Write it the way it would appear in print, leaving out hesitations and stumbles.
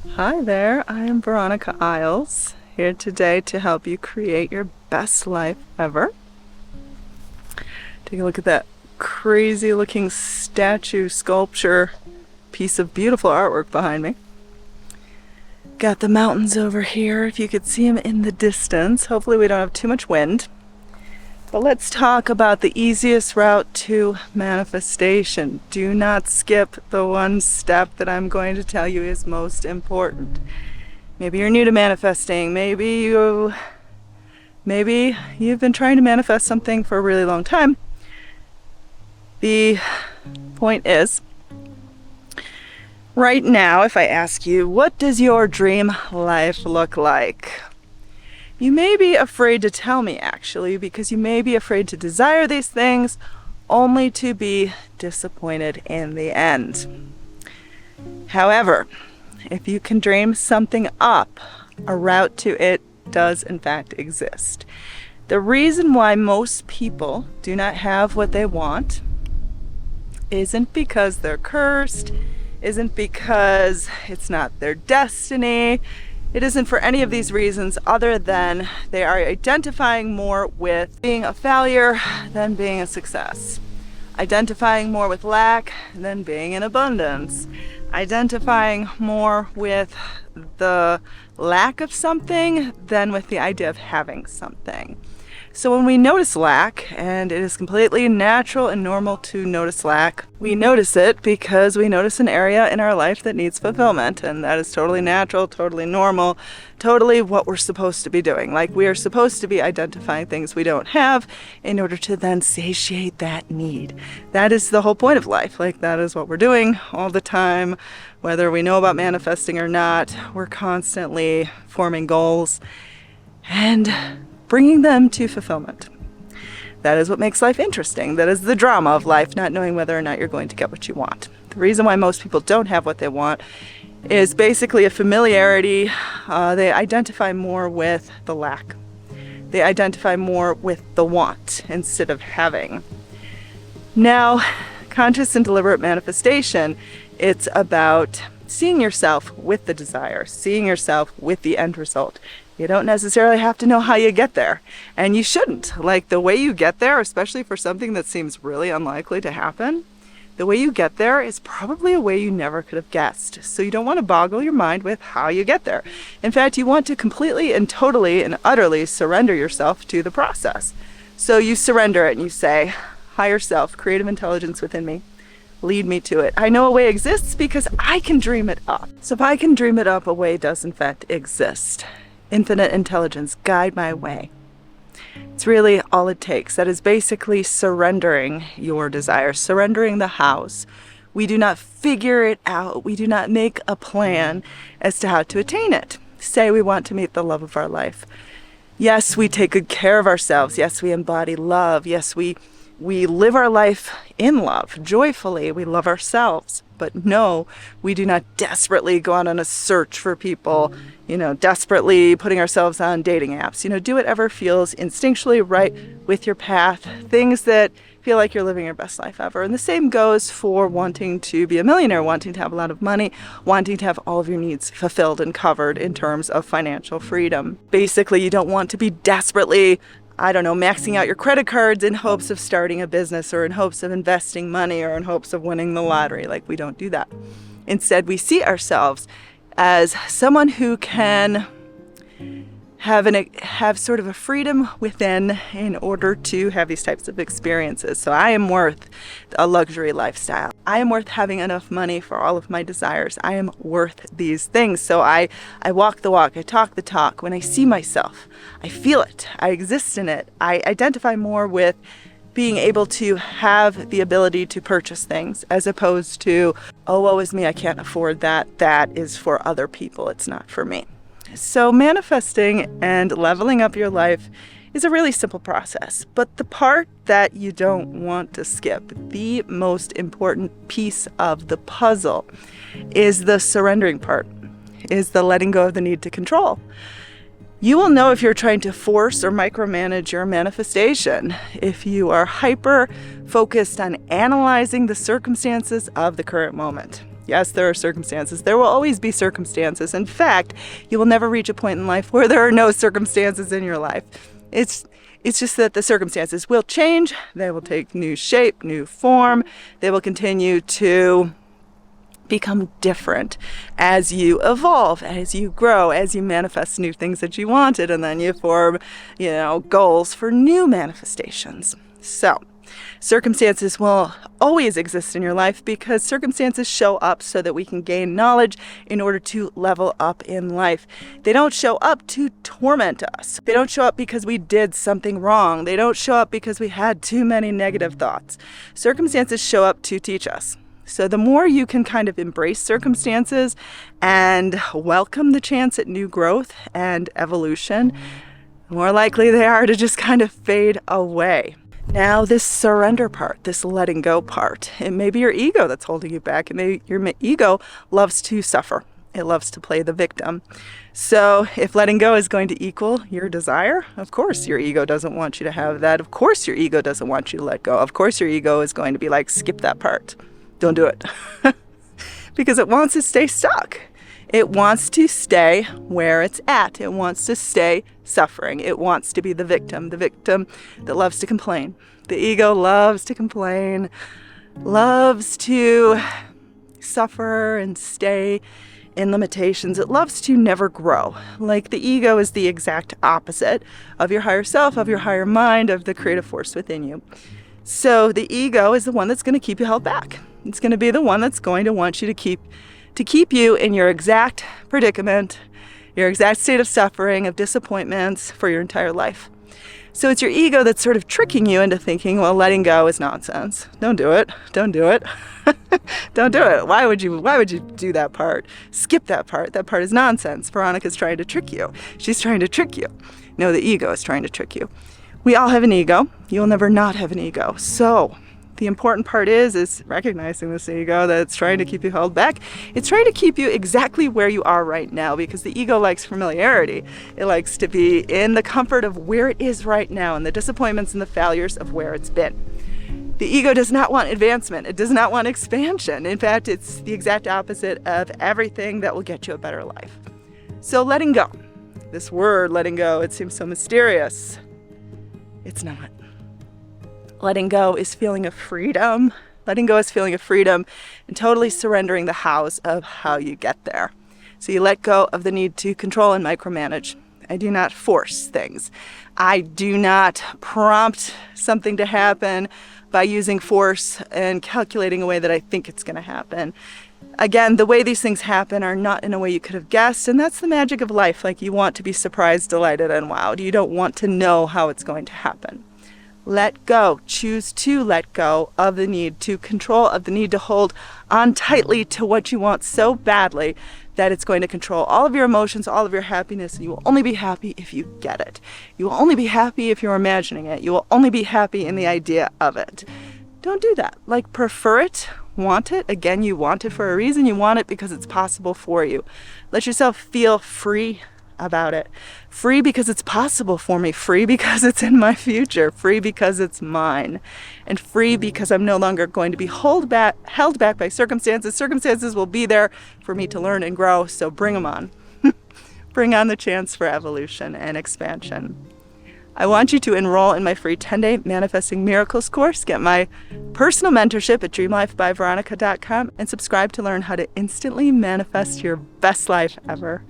Hi there, I am Veronica Isles, here today to help you create your best life ever. Take a look at that crazy looking statue sculpture piece of beautiful artwork behind me. Got the mountains over here, if you could see them in the distance. Hopefully we don't have too much wind. But let's talk about the easiest route to manifestation. Do not skip the one step that I'm going to tell you is most important. Maybe you're new to manifesting. Maybe you've been trying to manifest something for a really long time. The point is, right now, if I ask you, what does your dream life look like? You may be afraid to tell me, actually, because you may be afraid to desire these things only to be disappointed in the end. However, if you can dream something up, a route to it does in fact exist. The reason why most people do not have what they want isn't because they're cursed, isn't because it's not their destiny. It isn't for any of these reasons other than they are identifying more with being a failure than being a success. Identifying more with lack than being in abundance. Identifying more with the lack of something than with the idea of having something. So when we notice lack, and it is completely natural and normal to notice lack, we notice it because we notice an area in our life that needs fulfillment, and that is totally natural, totally normal, totally what we're supposed to be doing. Like, we are supposed to be identifying things we don't have in order to then satiate that need. That is the whole point of life. Like, that is what we're doing all the time. Whether we know about manifesting or not, we're constantly forming goals and bringing them to fulfillment. That is what makes life interesting. That is the drama of life, not knowing whether or not you're going to get what you want. The reason why most people don't have what they want is basically a familiarity. They identify more with the lack. They identify more with the want instead of having. Now, conscious and deliberate manifestation, it's about seeing yourself with the desire, seeing yourself with the end result. You don't necessarily have to know how you get there, and you shouldn't. Like, the way you get there, especially for something that seems really unlikely to happen, the way you get there is probably a way you never could have guessed. So you don't want to boggle your mind with how you get there. In fact, you want to completely and totally and utterly surrender yourself to the process. So you surrender it and you say, higher self, creative intelligence within me, lead me to it. I know a way exists because I can dream it up. So if I can dream it up, a way does in fact exist. Infinite intelligence, guide my way. It's really all it takes. That is basically surrendering your desire, surrendering the hows. We do not figure it out. We do not make a plan as to how to attain it. Say we want to meet the love of our life. Yes, we take good care of ourselves. Yes, we embody love. Yes, we live our life in love, joyfully. We love ourselves. But no, we do not desperately go out on a search for people, desperately putting ourselves on dating apps. Do whatever feels instinctually right with your path, things that feel like you're living your best life ever. And the same goes for wanting to be a millionaire, wanting to have a lot of money, wanting to have all of your needs fulfilled and covered in terms of financial freedom. Basically, you don't want to be desperately maxing out your credit cards in hopes of starting a business or in hopes of investing money or in hopes of winning the lottery. Like, we don't do that. Instead, we see ourselves as someone who can have sort of a freedom within in order to have these types of experiences. So I am worth a luxury lifestyle. I am worth having enough money for all of my desires. I am worth these things. So I walk the walk, I talk the talk. When I see myself, I feel it, I exist in it. I identify more with being able to have the ability to purchase things as opposed to, oh, woe is me, I can't afford that. That is for other people, it's not for me. So manifesting and leveling up your life is a really simple process. But the part that you don't want to skip, the most important piece of the puzzle, is the surrendering part, is the letting go of the need to control. You will know if you're trying to force or micromanage your manifestation, if you are hyper focused on analyzing the circumstances of the current moment. Yes, there are circumstances. There will always be circumstances. In fact, you will never reach a point in life where there are no circumstances in your life. It's just that the circumstances will change. They will take new shape, new form. They will continue to become different as you evolve, as you grow, as you manifest new things that you wanted, and then you form, goals for new manifestations. So, circumstances will always exist in your life because circumstances show up so that we can gain knowledge in order to level up in life. They don't show up to torment us. They don't show up because we did something wrong. They don't show up because we had too many negative thoughts. Circumstances show up to teach us. So the more you can kind of embrace circumstances and welcome the chance at new growth and evolution, the more likely they are to just kind of fade away. Now, this surrender part, this letting go part, it may be your ego that's holding you back. It may your ego loves to suffer. It loves to play the victim. So if letting go is going to equal your desire, of course your ego doesn't want you to have that. Of course your ego doesn't want you to let go. Of course your ego is going to be like, skip that part. Don't do it. Because it wants to stay stuck. It wants to stay where it's at. It wants to stay suffering. It wants to be the victim that loves to complain. The ego loves to complain, loves to suffer and stay in limitations. It loves to never grow. Like the ego is the exact opposite of your higher self, of your higher mind, of the creative force within you. So the ego is the one that's going to keep you held back. It's going to be the one that's going to want you to keep you in your exact predicament, your exact state of suffering, of disappointments for your entire life. So it's your ego that's sort of tricking you into thinking, well, letting go is nonsense. Don't do it. Don't do it. Don't do it. Why would you do that part? Skip that part. That part is nonsense. Veronica's trying to trick you. She's trying to trick you. No, the ego is trying to trick you. We all have an ego. You'll never not have an ego. So the important part is recognizing this ego that's trying to keep you held back. It's trying to keep you exactly where you are right now because the ego likes familiarity. It likes to be in the comfort of where it is right now and the disappointments and the failures of where it's been. The ego does not want advancement. It does not want expansion. In fact, it's the exact opposite of everything that will get you a better life. So letting go. This word, letting go, it seems so mysterious. It's not. Letting go is feeling of freedom. Letting go is feeling of freedom and totally surrendering the hows of how you get there. So you let go of the need to control and micromanage. I do not force things. I do not prompt something to happen by using force and calculating a way that I think it's going to happen. Again, the way these things happen are not in a way you could have guessed, and that's the magic of life. Like, you want to be surprised, delighted, and wowed. You don't want to know how it's going to happen. Let go. Choose to let go of the need to control, of the need to hold on tightly to what you want so badly that it's going to control all of your emotions, all of your happiness, and you will only be happy if you get it. You will only be happy if you're imagining it. You will only be happy in the idea of it. Don't do that. Like, prefer it, want it. Again, you want it for a reason. You want it because it's possible for you. Let yourself feel free about it. Free because it's possible for me. Free because it's in my future. Free because it's mine. And free because I'm no longer going to be held back by circumstances. Circumstances will be there for me to learn and grow, so bring them on. Bring on the chance for evolution and expansion. I want you to enroll in my free 10-day Manifesting Miracles course, get my personal mentorship at dreamlifebyveronica.com, and subscribe to learn how to instantly manifest your best life ever.